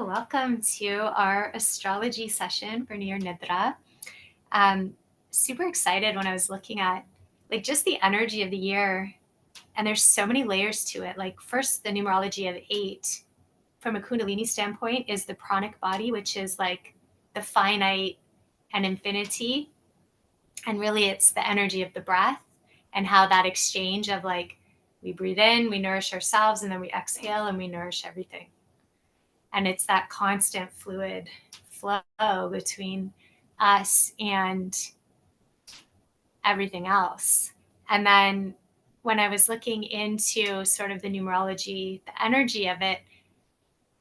welcome to our astrology session for Yoga Nidra. Super excited when I was looking at just the energy of the year, and there's so many layers to it. Like first, the numerology of 8 from a Kundalini standpoint is the pranic body, which is like the finite and infinity. And really it's the energy of the breath and how that exchange of we breathe in, we nourish ourselves, and then we exhale and we nourish everything. And it's that constant fluid flow between us and everything else. And then when I was looking into sort of the numerology, the energy of it,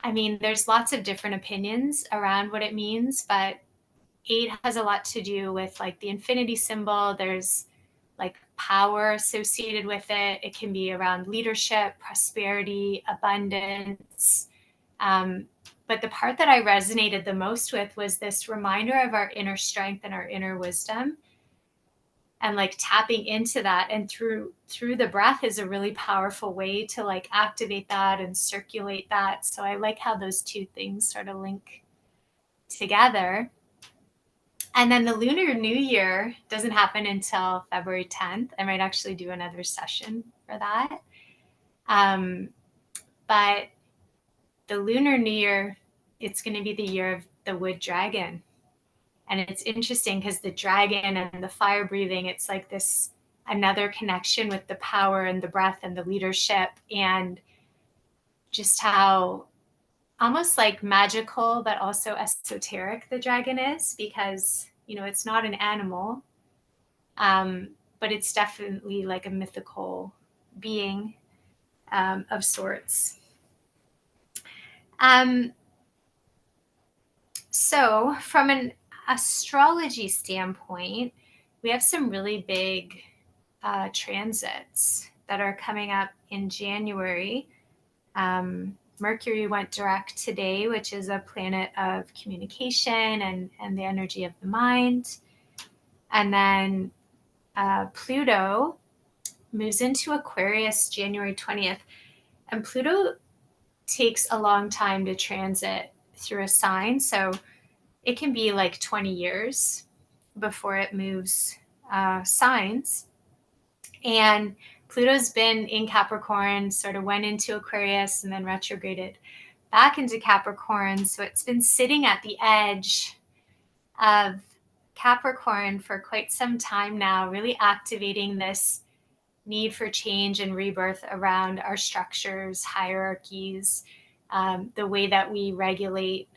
I mean, there's lots of different opinions around what it means, but 8 has a lot to do with like the infinity symbol. There's like power associated with it. It can be around leadership, prosperity, abundance. But the part that I resonated the most with was this reminder of our inner strength and our inner wisdom, and like tapping into that. And through the breath is a really powerful way to like activate that and circulate that. So I like how those two things sort of link together. And then the Lunar New Year doesn't happen until February 10th. I might actually do another session for that. But the Lunar New Year, it's going to be the year of the wood dragon. And it's interesting because the dragon and the fire breathing, it's like this another connection with the power and the breath and the leadership, and just how almost like magical but also esoteric the dragon is, because it's not an animal, but it's definitely like a mythical being of sorts. So from an astrology standpoint, we have some really big transits that are coming up in January. Mercury went direct today, which is a planet of communication and the energy of the mind. And then Pluto moves into Aquarius January 20th. And Pluto takes a long time to transit through a sign. So it can be like 20 years before it moves signs. And Pluto's been in Capricorn, sort of went into Aquarius and then retrograded back into Capricorn. So it's been sitting at the edge of Capricorn for quite some time now, really activating this need for change and rebirth around our structures, hierarchies, the way that we regulate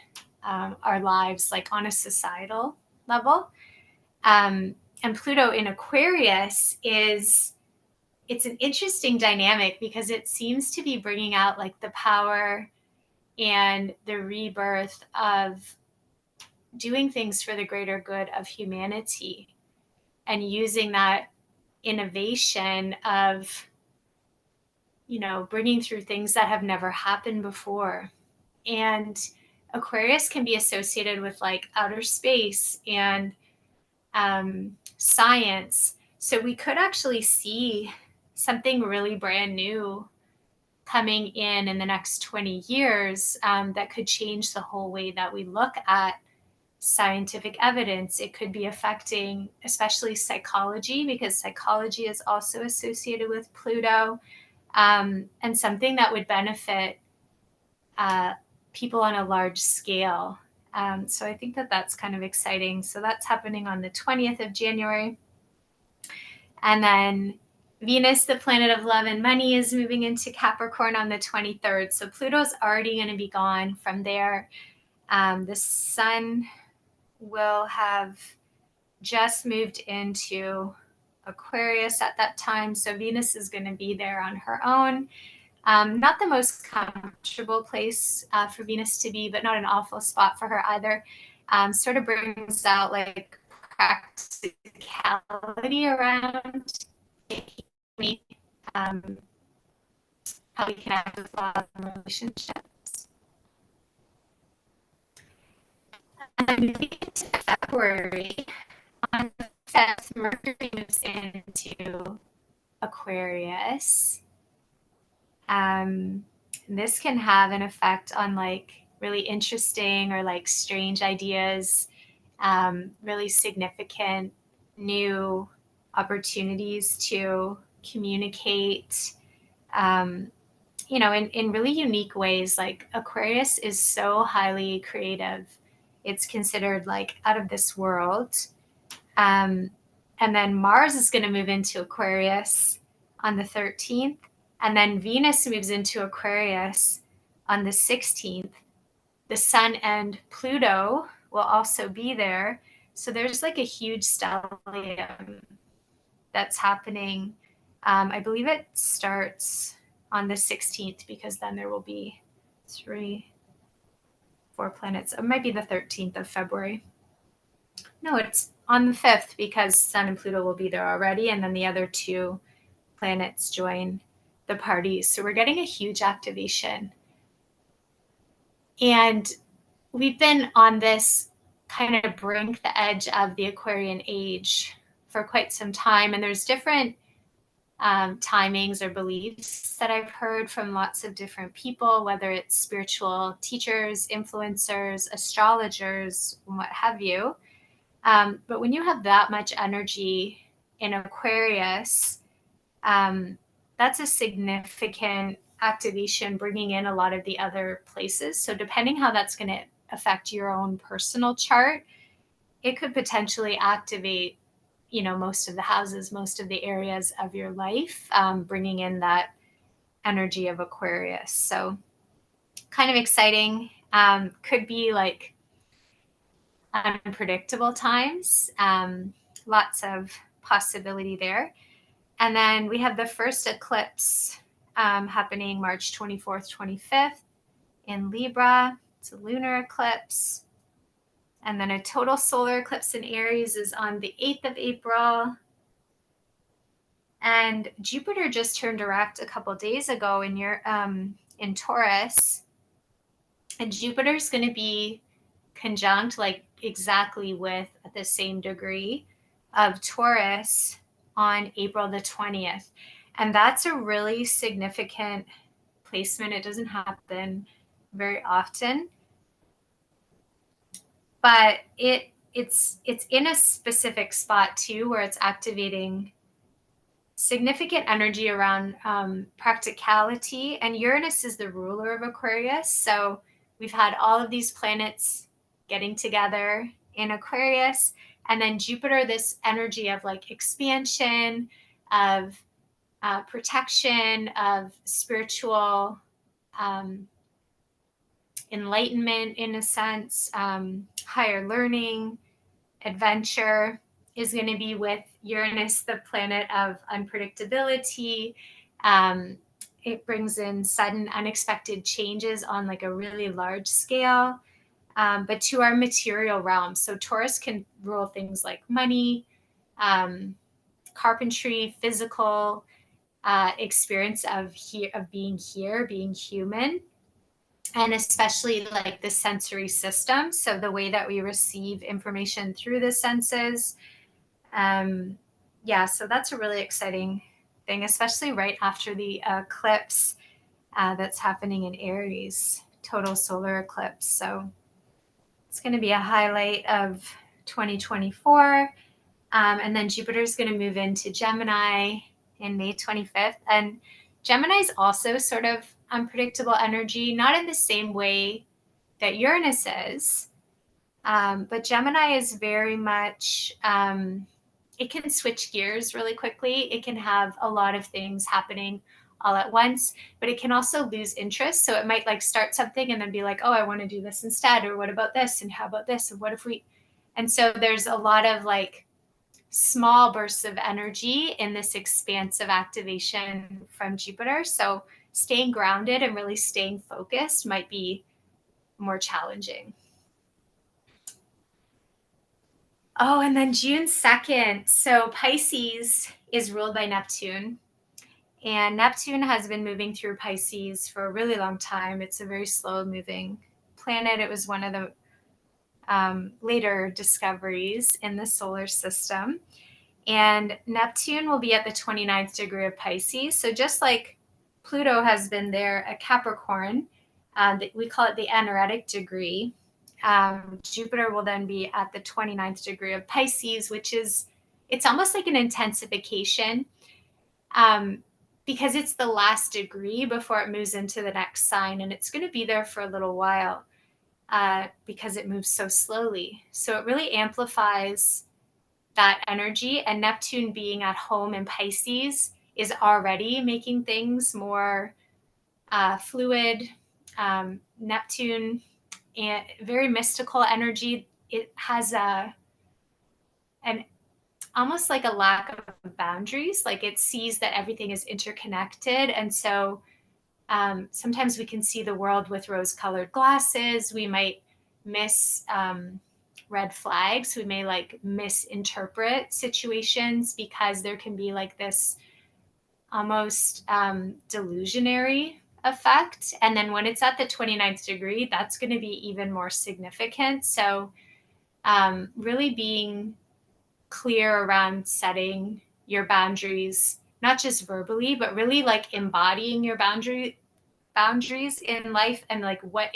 our lives, like on a societal level. And Pluto in Aquarius it's an interesting dynamic because it seems to be bringing out like the power and the rebirth of doing things for the greater good of humanity, and using that innovation of, bringing through things that have never happened before. And Aquarius can be associated with like outer space and science. So we could actually see something really brand new coming in the next 20 years that could change the whole way that we look at scientific evidence. It could be affecting especially psychology, because psychology is also associated with Pluto, and something that would benefit people on a large scale. So I think that that's kind of exciting. So that's happening on the 20th of January. And then Venus, the planet of love and money, is moving into Capricorn on the 23rd. So Pluto's already going to be gone from there. The sun will have just moved into Aquarius at that time. So Venus is going to be there on her own. Not the most comfortable place for Venus to be, but not an awful spot for her either. Sort of brings out like practicality around how we connect with love and relationships. And moving into February, on the 5th, Mercury moves into Aquarius. This can have an effect on like really interesting or like strange ideas, really significant new opportunities to communicate, in really unique ways. Like Aquarius is so highly creative. It's considered like out of this world. Um, and then Mars is going to move into Aquarius on the 13th. And then Venus moves into Aquarius on the 16th. The Sun and Pluto will also be there. So there's like a huge stellium that's happening. I believe it starts on the 16th because then there will be 4 planets. It might be the 13th of February. No, it's on the 5th because Sun and Pluto will be there already. And then the other 2 planets join the party. So we're getting a huge activation. And we've been on this kind of brink, the edge of the Aquarian age for quite some time. And there's different timings or beliefs that I've heard from lots of different people, whether it's spiritual teachers, influencers, astrologers, and what have you. But when you have that much energy in Aquarius, that's a significant activation, bringing in a lot of the other places. So depending how that's going to affect your own personal chart, it could potentially activate, most of the houses, most of the areas of your life, bringing in that energy of Aquarius. So kind of exciting. Could be like unpredictable times. Lots of possibility there. And then we have the first eclipse happening March 24th, 25th in Libra. It's a lunar eclipse. And then a total solar eclipse in Aries is on the 8th of April. And Jupiter just turned direct a couple days ago in Taurus. And Jupiter's going to be conjunct, like exactly with the same degree of Taurus on April the 20th. And that's a really significant placement. It doesn't happen very often, but it's in a specific spot too, where it's activating significant energy around practicality. And Uranus is the ruler of Aquarius. So we've had all of these planets getting together in Aquarius. And then Jupiter, this energy of like expansion, of protection, of spiritual enlightenment in a sense, higher learning, adventure, is going to be with Uranus, the planet of unpredictability. It brings in sudden, unexpected changes on like a really large scale, but to our material realm. So Taurus can rule things like money, carpentry, physical experience of being here, being human, and especially like the sensory system. So the way that we receive information through the senses. So that's a really exciting thing, especially right after the eclipse that's happening in Aries, total solar eclipse. So it's going to be a highlight of 2024. And then Jupiter is going to move into Gemini in May 25th. And Gemini is also sort of unpredictable energy, not in the same way that Uranus is. But Gemini is very much, it can switch gears really quickly. It can have a lot of things happening all at once, but it can also lose interest. So it might like start something and then be like, oh, I want to do this instead. Or what about this? And how about this? And what if we, and so there's a lot of like small bursts of energy in this expansive activation from Jupiter. So staying grounded and really staying focused might be more challenging. Oh, and then June 2nd. So Pisces is ruled by Neptune. And Neptune has been moving through Pisces for a really long time. It's a very slow moving planet. It was one of the later discoveries in the solar system. And Neptune will be at the 29th degree of Pisces. So just like Pluto has been there at Capricorn, We call it the anaretic degree. Jupiter will then be at the 29th degree of Pisces, which is, it's almost like an intensification, because it's the last degree before it moves into the next sign, and it's going to be there for a little while because it moves so slowly. So it really amplifies that energy, and Neptune being at home in Pisces is already making things more fluid. Neptune, and very mystical energy. It has an almost like a lack of boundaries. Like it sees that everything is interconnected, and so sometimes we can see the world with rose-colored glasses. We might miss red flags. We may like misinterpret situations because there can be like this almost delusionary effect. And then when it's at the 29th degree, that's going to be even more significant. So really being clear around setting your boundaries, not just verbally, but really like embodying your boundaries in life, and like what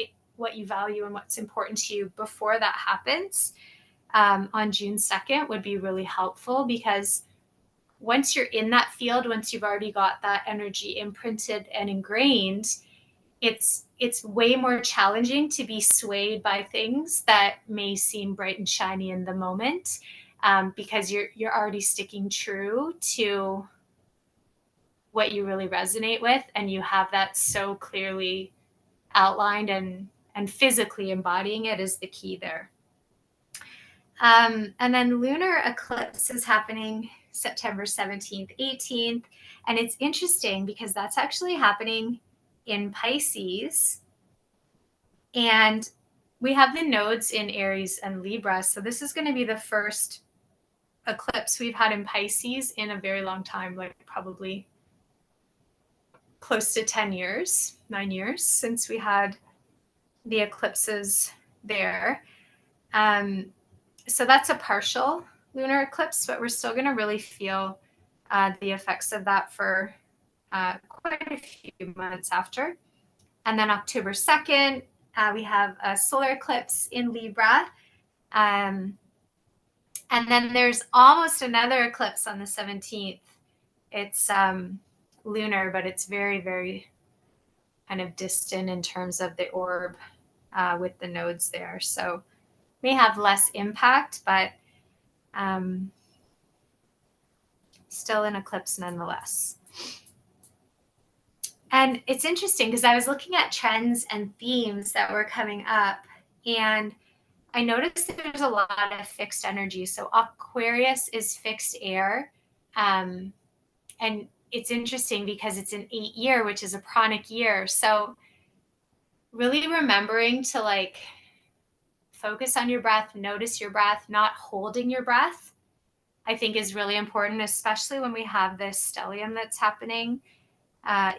you value and what's important to you before that happens on June 2nd would be really helpful, because once you're in that field, once you've already got that energy imprinted and ingrained, it's way more challenging to be swayed by things that may seem bright and shiny in the moment, because you're already sticking true to what you really resonate with, and you have that so clearly outlined, and physically embodying it is the key there. And then lunar eclipse is happening September 17th, 18th. And it's interesting because that's actually happening in Pisces. And we have the nodes in Aries and Libra. So this is going to be the first eclipse we've had in Pisces in a very long time, like probably close to 10 years, 9 years since we had the eclipses there. So that's a partial lunar eclipse, but we're still going to really feel the effects of that for quite a few months after. And then October 2nd, we have a solar eclipse in Libra. And then there's almost another eclipse on the 17th. It's lunar, but it's very, very kind of distant in terms of the orb with the nodes there. So may have less impact, but still an eclipse nonetheless. And it's interesting because I was looking at trends and themes that were coming up, and I noticed that there's a lot of fixed energy. So Aquarius is fixed air. And it's interesting because it's an 8 year, which is a pranic year. So really remembering to like focus on your breath, notice your breath, not holding your breath, I think is really important, especially when we have this stellium that's happening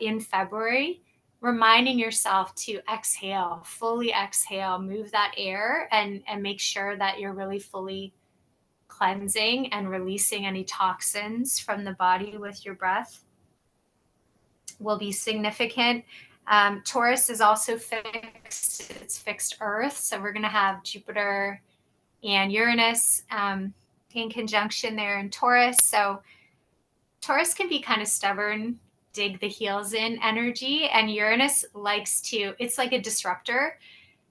in February. Reminding yourself to exhale, fully exhale, move that air, and make sure that you're really fully cleansing and releasing any toxins from the body with your breath will be significant. Taurus is also fixed. It's fixed Earth. So we're going to have Jupiter and Uranus in conjunction there in Taurus. So Taurus can be kind of stubborn, dig the heels in energy, and Uranus likes to, it's like a disruptor.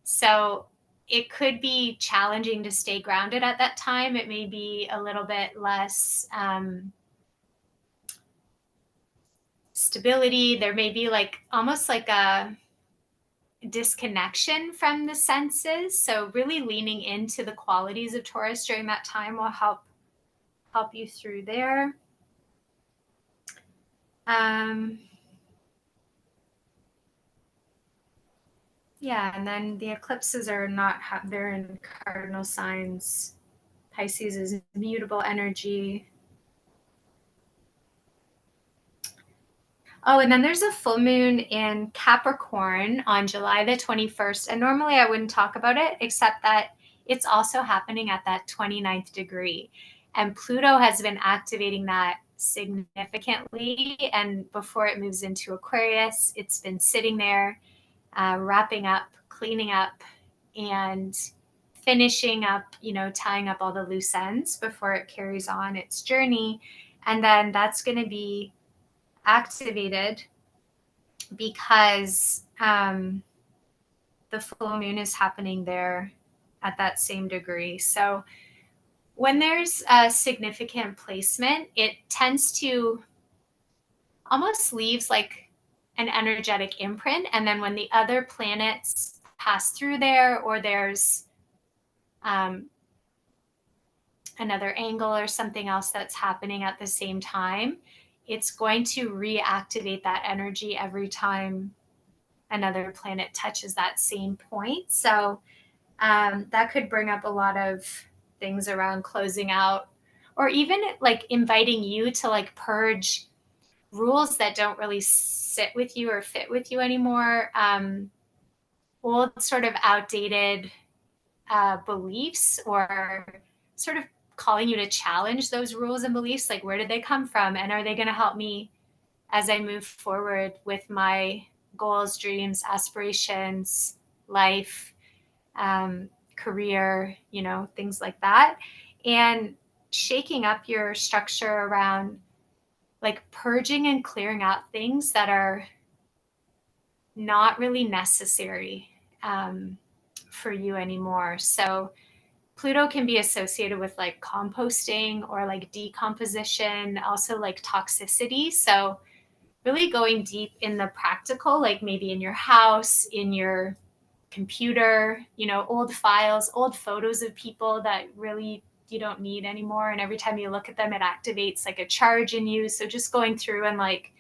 So it could be challenging to stay grounded at that time. It may be a little bit less stability. There may be like almost like a disconnection from the senses. So really leaning into the qualities of Taurus during that time will help you through there. Yeah, and then the eclipses are not, they're in cardinal signs. Pisces is mutable energy. Oh, and then there's a full moon in Capricorn on July the 21st. And normally I wouldn't talk about it, except that it's also happening at that 29th degree. And Pluto has been activating that significantly. And before it moves into Aquarius, it's been sitting there. wrapping up, cleaning up, and finishing up, tying up all the loose ends before it carries on its journey. And then that's going to be activated because the full moon is happening there at that same degree. So when there's a significant placement, it tends to almost leaves like an energetic imprint. And then when the other planets pass through there, or there's um, another angle or something else that's happening at the same time, it's going to reactivate that energy every time another planet touches that same point. So that could bring up a lot of things around closing out, or even like inviting you to like purge rules that don't really sit with you or fit with you anymore. Old sort of outdated beliefs, or sort of calling you to challenge those rules and beliefs. Like, where did they come from? And are they going to help me as I move forward with my goals, dreams, aspirations, life, career, things like that. And shaking up your structure around like purging and clearing out things that are not really necessary for you anymore. So Pluto can be associated with like composting or like decomposition, also like toxicity. So really going deep in the practical, like maybe in your house, in your computer, old files, old photos of people that really you don't need anymore. And every time you look at them, it activates like a charge in you. So just going through and like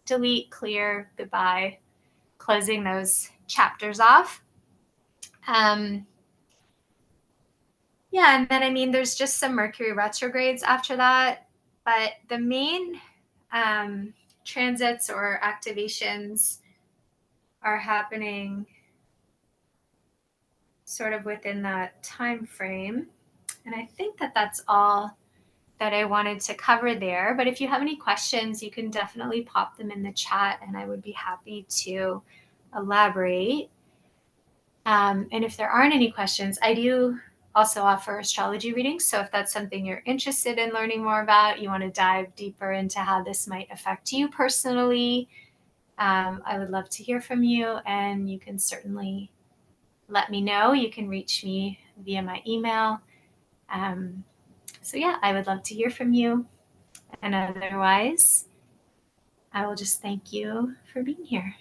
delete, clear, goodbye, closing those chapters off. Yeah, and then there's just some Mercury retrogrades after that. But the main transits or activations are happening sort of within that time frame. And I think that that's all that I wanted to cover there. But if you have any questions, you can definitely pop them in the chat, and I would be happy to elaborate. And if there aren't any questions, I do also offer astrology readings. So if that's something you're interested in learning more about, you want to dive deeper into how this might affect you personally, I would love to hear from you, and you can certainly let me know. You can reach me via my email. So yeah, I would love to hear from you. And otherwise, I will just thank you for being here.